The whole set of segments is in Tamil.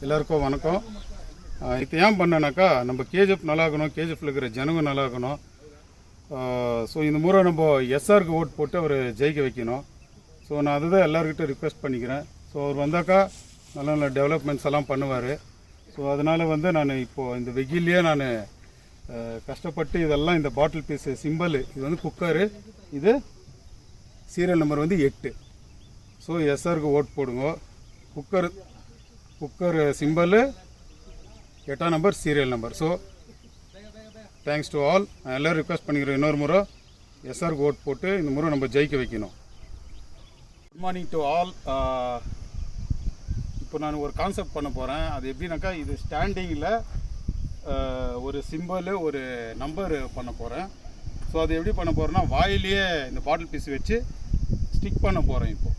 எல்லாருக்கும் வணக்கம். இது ஏன் பண்ணேனாக்கா, நம்ம கேஜிஎஃப் நல்லாக்கணும், கேஜிஎஃப்ல இருக்கிற ஜனங்க நல்லாக்கணும். ஸோ இந்த முறை நம்ம எஸ்ஆருக்கு ஓட் போட்டு அவர் ஜெயிக்க வைக்கணும். ஸோ நான் அதுதான் எல்லாருக்கிட்ட ரிக்வெஸ்ட் பண்ணிக்கிறேன். ஸோ அவர் வந்தாக்கா நல்ல நல்ல டெவலப்மெண்ட்ஸ் எல்லாம் பண்ணுவார். ஸோ அதனால் வந்து நான் இப்போது இந்த வெயிலே நான் கஷ்டப்பட்டு இதெல்லாம் இந்த பாட்டில் பீஸு சிம்பிள், இது வந்து குக்கரு, இது சீரியல் நம்பர் வந்து 8. ஸோ எஸ்ஆருக்கு ஓட் போடுங்க. குக்கர் சிம்பிள், 8ஆம் number serial number. So thanks to all. நான் எல்லோரும் ரிக்வெஸ்ட் பண்ணிக்கிறேன், இன்னொரு முறை எஸ்ஆருக்கு ஓட் போட்டு இந்த முறை நம்ம ஜெயிக்க வைக்கணும். Good morning to all. இப்போ நான் ஒரு கான்செப்ட் பண்ண போகிறேன். அது எப்படின்னாக்கா, இது ஸ்டாண்டிங்கில் ஒரு சிம்பிள் ஒரு நம்பர் பண்ண போகிறேன். ஸோ அது எப்படி பண்ண போகிறேன்னா, வாயிலேயே இந்த பாட்டில் பீஸ் வச்சு ஸ்டிக் பண்ண போகிறேன் இப்போது.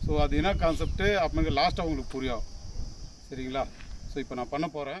ஸோ அது என்ன கான்செப்ட்டு அப்புறமேக்கு லாஸ்ட்டாக உங்களுக்கு புரியும், சரிங்களா? ஸோ இப்போ நான் பண்ண போகிறேன்.